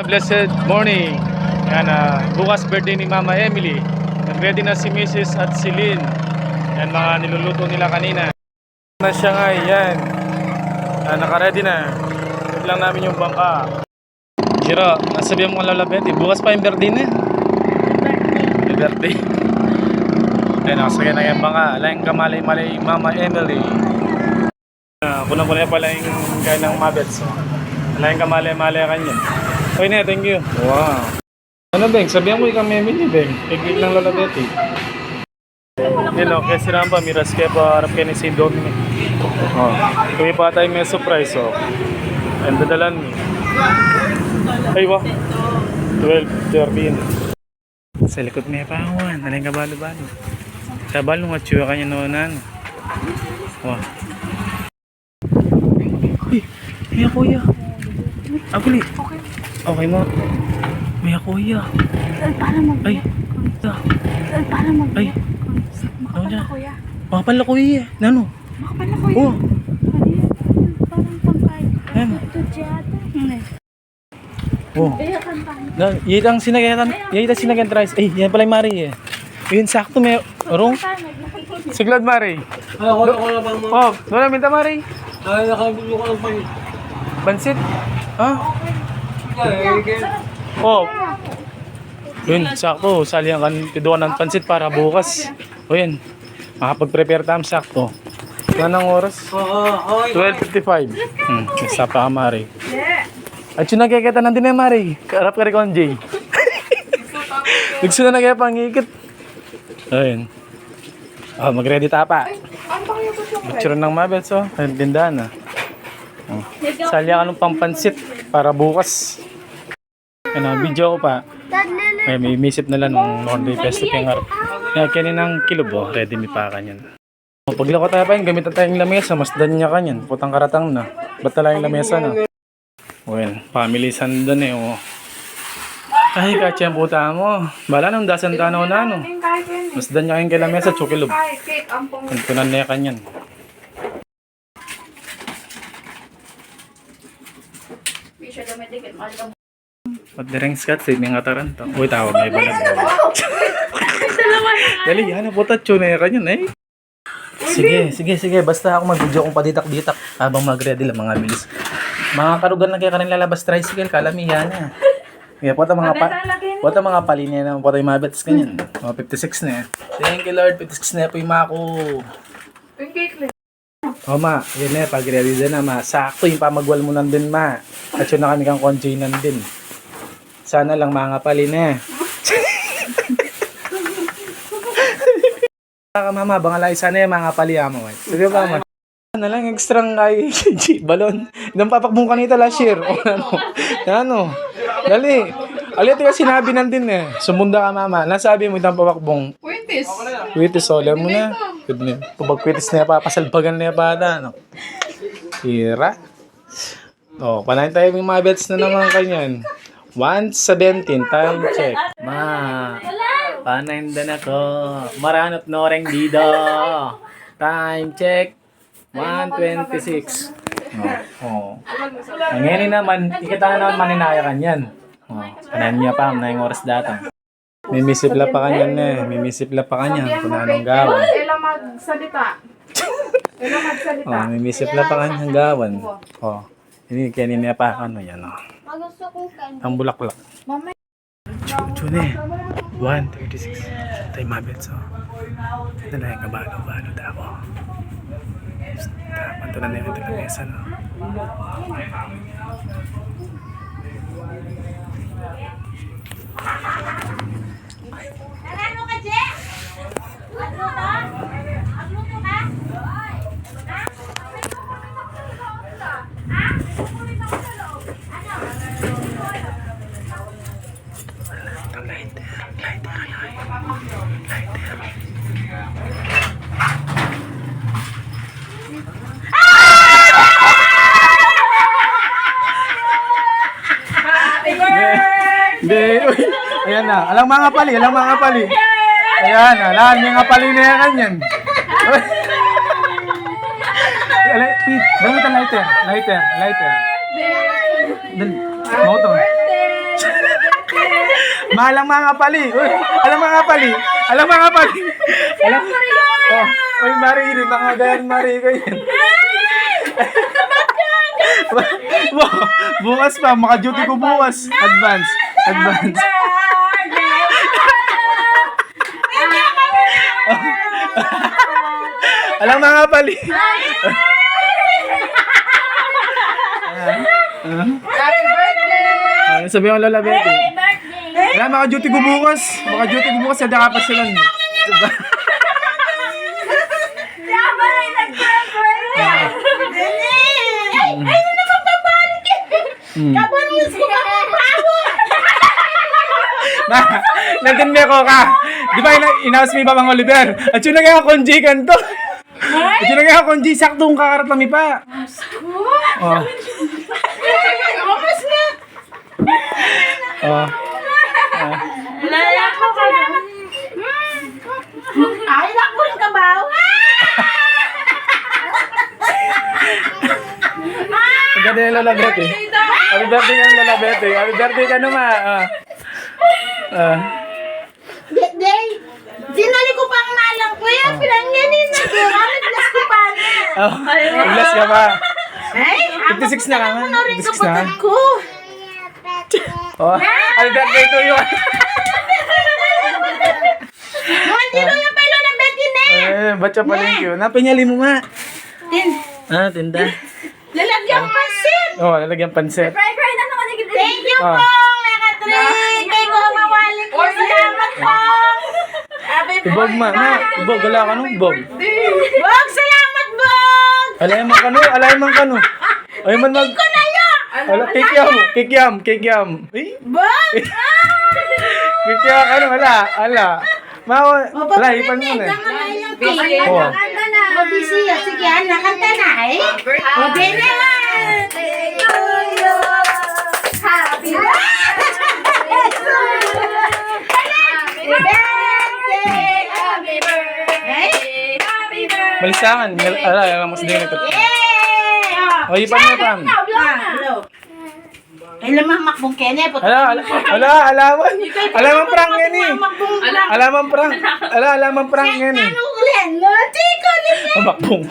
blessed morning. Yan, bukas birthday ni Mama Emily. Nag-ready na si Mrs. at si Lynn. Yan mga niluluto nila kanina. Na siya nga, yan. Naka-ready na. Ito lang namin yung bangka. Jiro, nasabihan mo ang lalabet. Bukas pa yung birthday na. Yung birthday. Yan, nakasakyan na yung bangka. Alayang kamalay-malay Mama Emily. Kunang-kunay pala yung kaya ng mabets. Alayang kamalay-malay kanyan. Okay na, thank you. Wow. Ano, Beng? Sabihan mo ikaw Emily, Beng. Iglig ng lalabet eh. Hello, kaya si Ramba, miras kaya pa harap kayo ni St. Dominic. Oh, kaya pa tayo may surprise, oh. And dadalan mo. Ay, wow. 12:13. Sa likod may pangawan. Alayang kabalo-balo. Kabalo nga tsuwa kanya noonan. Wow. May kuya. Aguli. Okay mo. May kuya. Para mag Ay. para mag Ay. Makapal na kuya. Makapal na kuya. Nano? Makapal na kuya. Oh. Parang pangkay. Ano? Ito diyata. Oh. Yitang sinagyan rice. Ay, yan pala yung Mari eh. Yun sakto may rong. Siglad Mari. Ako na bang mga... Oh, wala minta Mari. Ay, nakabilo ko lang pa yun. Bansit. Ha? Ay, Oh. Yun, sakto. Salihan kan tiduan ng pansit para bukas. O yun. Makapag-prepare tayo sakto. Yan ang oras. oo. 12:55. Nasa pa ka, Mari. At yun nagkikita nandun na, Mari. Karap ka rin con Jay. Gusto na kaya pangikit. Ayun. Oh, mag-ready tapa. Picture ng mabels, oh. Tindahan, ah. Oh. Salya ka ng pampansit para bukas. Ano, video ko pa. May misip nila nung Norday Pesto Pengar. Kaya kaninang kilog, oh. Ready mi pa kanyan. Oh, paglako tayo pa yun, gamitan tayong lamesa. Mas dan niya kanyan. Putang karatang na. Ba't tala yung lamesa na? Well, family sandan eh, oh. Ay, katya ang puta mo. Bala nang dasan tanaw na, no? Mas dan niya kayong kay lamesa, chukilog. Kuntunan na kanyan. Ba't direng skat, say may ngataran to. Uy, tawag na iba na. Dali, yan na puta, tune na kanyan eh. Sige. Basta ako mag-video kung paditak-ditak habang mag-ready lang mga bilis. Mga karugan na kaya ka rin lalabas tricycle, kalamihan na. Kaya po ito mga palinya na po tayo mabets kanyan. Mga 56 na eh. Thank you Lord, 56 na po yung mga ko. O ma, yan na, pag-ready din na ma. Sakto yung pamagwal mo nandun ma. At yun na kami kang konjoy nandun. Sana lang mga palinya. Mama, bangalay sana yung mga paliya mo. Sige ba ma? Na lang extra kay balon. Nang papakbong kanita last year. O ano? Dali. Alit ka sinabi nandun eh. Sumunda ka mama. Nasabi mo itang papakbong. Kwitis. Solar mo na. Pag kwitis na papasalbagan na yung bata. No? Hira. O, panahin tayo yung mga bets na naman kanyan. 1:17. Time check. Ma. Panahin din ako. Maranot noreng dido. Time check. 1:26. Oh. Ang ngayon naman, ikita na naman maninaya kanyan. Oh. Kanan niya pa, na yung oras datang. Mimisipla pa kanyan eh. Mimisipla pa kanyan. Kung anong gawan. Ela magsalita. Oh, mimisipla pa kanyang gawan. Oh. Ini kanin niya pa ano yan oh. Ang bulaklak. Chune. 1:36. Tayo mabits oh. Ito na yung kabalo-balo ako. Ito na yung lamesa no. Ano ka, Je? Ano ba? Agluto ka? Hindi. Ayan na. Alang mga pali. Ayan na. Lahat mga pali na yan kanyan. Pete, dami lighter. Dali. Motor. Malang mga pali. Uy, alam mga pali. Alam mga pali. Alam. Oh, uy, Mari, mga gayan, Mari, ganyan. Wow, bukas pa, maka-duty ko bukas. Advance. Advance. Alam mga pali. Happy birthday! Ano sabi ko Lola Betty? Happy birthday! Alam, maka-duty ko bukas. Maka-duty ko bukas, sada ka pa sila. Dapat ay nag-birthday! Ay, ano naman babalik eh? Kabanos ko pa Nandun mo ako ka. Di ba inawas mo yung Babang Oliver? At yun na kaya konji kanto. At yun na kaya konji, saktong kakarat lang pa. Oh. Omas na! Oh. Lala ko ka na. Ay, naku yung kabaw. Ang ganda yung Lola Betty. Happy birthday ka Lola Betty. Happy birthday ka naman. Day, dinali ko pang malang ko yan. Pinangyanin na ko. Bless ko pa na. Bless ka pa. Ay, 56 na ka nga. 56 na. ko. Oh. Happy birthday to you. Hindi ko yung palo ng Betty na. Ba't siya pala yun? Napinyali mo nga. Tinda. Lalagyan pa sin. Oh, lalagyan pansit. Fry na naman yung thank you Ah. po, Mekatrin. Kay ko mawalik ko. Salamat po. Happy Ibog ma. Ibog, wala ka nung ibog. Bog, salamat, Bog. Alayaman ka no, alayaman ka no. Ay man mag... Ko na yun. Wala, kikiam. Eh? Bog. Kikiam, ano, wala. Wala, ipan mo na. Oh. O, busy. Sige, nakanta na eh. O, di na. Happy birthday to you. Happy birthday. Happy birthday. Happy birthday. Balisangan. Alam mo sa din ito. Yay! O, ipan mo, Pam. Ay, lamang makbong kene. Alaman prank yan eh. Alaman prank yan eh. Ano ulit? Loti ko ulit. Makbong.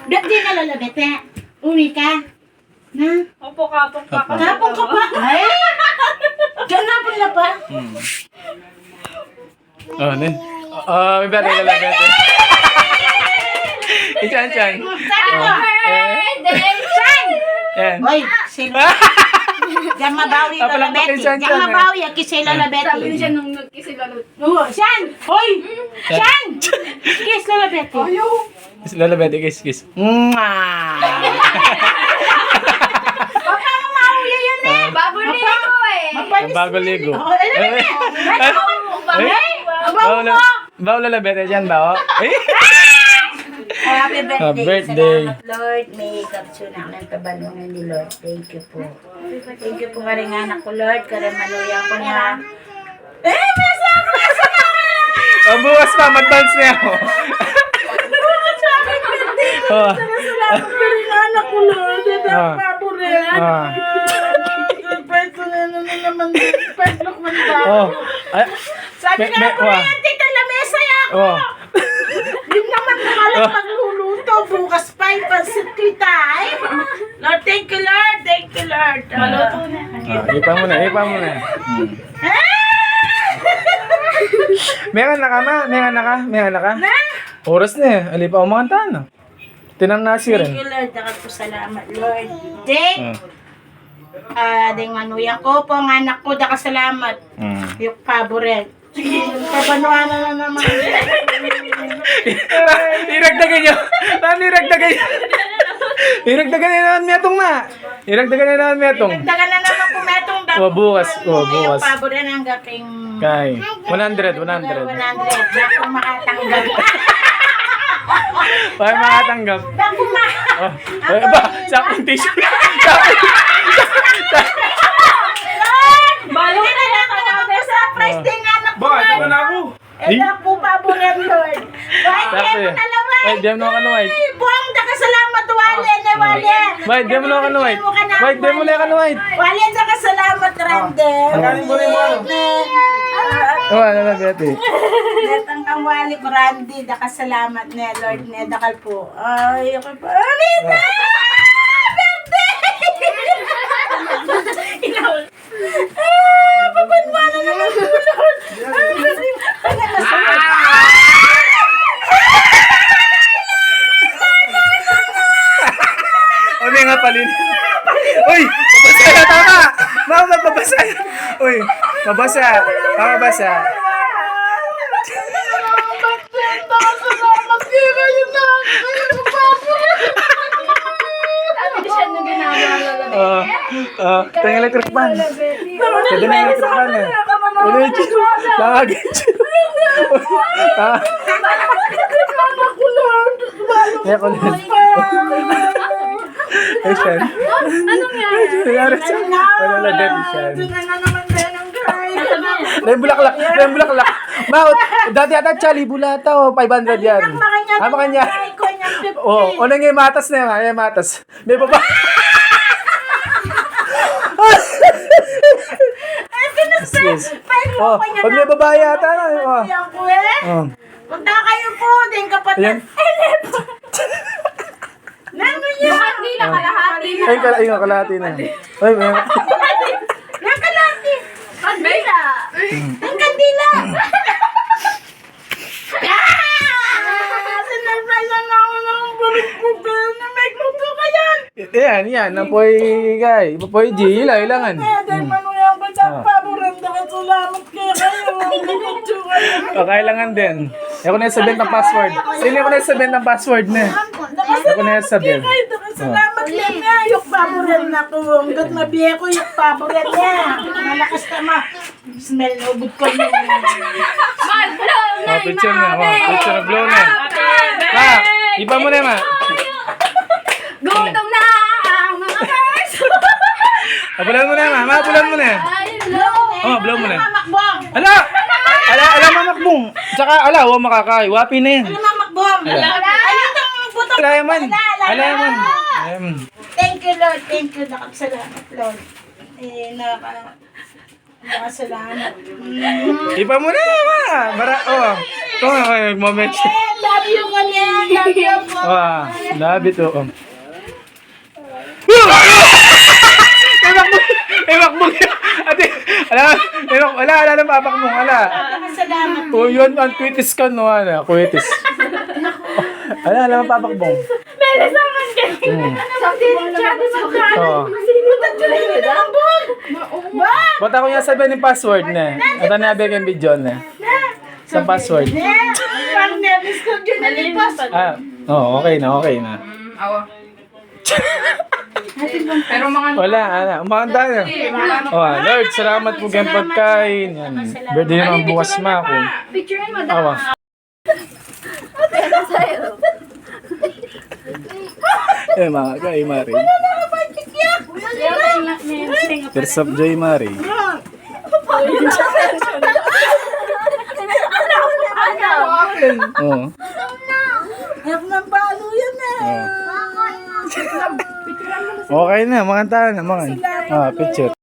Di na lalabete. Uwi ka. Na? Opo, kapong pa. Kapong ka pa. Ay! Diyan na po na pa. Oh, nin. Oh, may bete ka lang, bete. Ichan. Sabi ko. San? Yan. Hoy, sino? Diyan mabawi Ah, pala lalabete. pakisan Diyan dyan, mabawi ang kisay lalabete. Sabi niya nung nagkisi lalo. Oo, San? Hoy! San? Kiss lalabete. Lola Betty, kiss. Mwah! Baka mabawi yan eh. Babaligo eh. Mapanis Bago ligo. Oh, ano na? Ay, abaw mo. Bao Lola Betty dyan ba? Eh? Happy birthday. Happy birthday. Salamat, Lord. May kapsyo na ng kabalungan ni Lord. Thank you po. Thank you po nga rin anak ko, Lord. Karamaluyan ko niya. Masa! Oh, bukas pa, mag-dance na ako. Oh. Salamat ka rin anak ko, Lord. Ito Ah. ang paborin. Ah. Pwede na naman. Pwede man ba? Oh. Ay, Sabi Me- nga me- ko wah. yan, tita lamesa ako. oh. Yun naman naman magluluto. Bukas pa ipansit kita eh. Lord, thank you, Lord. Thank you, Lord. Maluto na. Ipa mo na. Meron na ka, ma? Meron na ka? Oras na eh. Ali pa umanta na. Tinang nasi Thank rin. you, Lord. Salamat, Lord. Ding, ding manuya ko po, ang anak ko, salamat. Yung paboret. Kabanuan na naman. Iragdagan niyo. Iragdagan niyo naman metong na. Dagdagan na naman po metong Oh, bukas. Yung paboret ang gating Kay. 100. 100. Bako makatanggap. Para makatanggap. Bako Oh. Ay, ba? Sa akin tissue. Balo na lang ako. Surprise din anak ko. Bakit? Wala ako. Ito po paboret, Lord. Wait, Sabi. mo na naman. Ay, diyan mo ka na, White. Buong salamat, Wale. Wale. White, diyan mo na ka na, White. Mo ka na. White, demo na ka na White. Wali na ka salamat, Randel. Ang mo rin mo. Oo, ano na, Betty. Netang kang wali ko, Randy. Daka salamat na, Lord. Ne, dakal po. Ay, ako pa. Alita! Inawal. Papanwala naman ko, Lord. O, may nga palin. Uy, mabasa na, tama. Mama, mababasa. Uy, mabasa. Mababasa. Sabi di siya nung ginagawa. Ito yung electric fan. Ito na yung electric fan eh. Ano yung chiro? Nakagin chiro. Kaya ko lang. Ay, Shan. Anong yan? Nangyari siya. Wala na dead, Shan. Ito na naman din ang guys. May bulaklak. May bulaklak. Bakit? Dati ata Chali bulata o 500 yan. Ah, makanya. Ko niyang 50. Oo. O, yung matas na yan. Ay, matas. May baba. Yes. Oh, pag may babae yata na. Oh. Yan ko eh. Oh. Punta kayo po din kapatid. Ayan. Nano yan? Hindi na kalahati na. Ay, yung kalahati na. Ay, may... Yan kalati. Kandila. Ang kandila. Sinurprise na ako ng bulit ko. May luto ka yan. Yan. Napoy, guy. Napoy G. Ilangan. Dahil manuyan ko sa paborito ka. Salamat kayo kayo. O, kailangan din. Ako na yung sabihin ng password. Sino ko na yung sabihin ng password na? Ako na yung sabihin. Salamat lang nga. Yung paborito na ko. Hanggat mabiya ko yung paborito niya. Malakas ka ma. Smell na ubod ko niya. Mag-blow na Oh, picture na. Oh, picture na. Blow na. Ma, iba mo na, ma. Gutom na ang mga girls. Abulan mo na, ma. Abulan mo na. Oh, blow mo na. Mamakbong. Ala, mamakbong. Tsaka, huwag makakain. Wapi na yan. Ano mamakbong? Ayun ang buto. Ala yaman. Thank you, Lord. Thank you. Nakasalamat, Lord. Nakasalamat. Iba mo na, ma. Ito nga, mag-moment. Love you ko niya. Love you po. Oh, love it. Oh. Emakbong. Ate, ala na papakbong. Nakasalamat. Oh, yun, ang kwitis ka, no, kwitis. Ala, papakbong. Meron sa akin kayo. Sa chat sa kan. Oo. Sino tatulay mo na ang bong? Ba? Ba't ako niya sabihin yung password na? Ito na yung yung video na. Sa password. Parang nervous ko dyan nalipas. Okay na. Awa. Pero mga Wala, umakanta na. Lord, salamat po kayong pagkain. Yan. Birthday naman bukas ma ako. picturein mo Awa. Mga kay Mari. Tears of Joy Mari. Oo. Hirap ng palo yan eh. Okay na, mga tayo na, mga. Picture.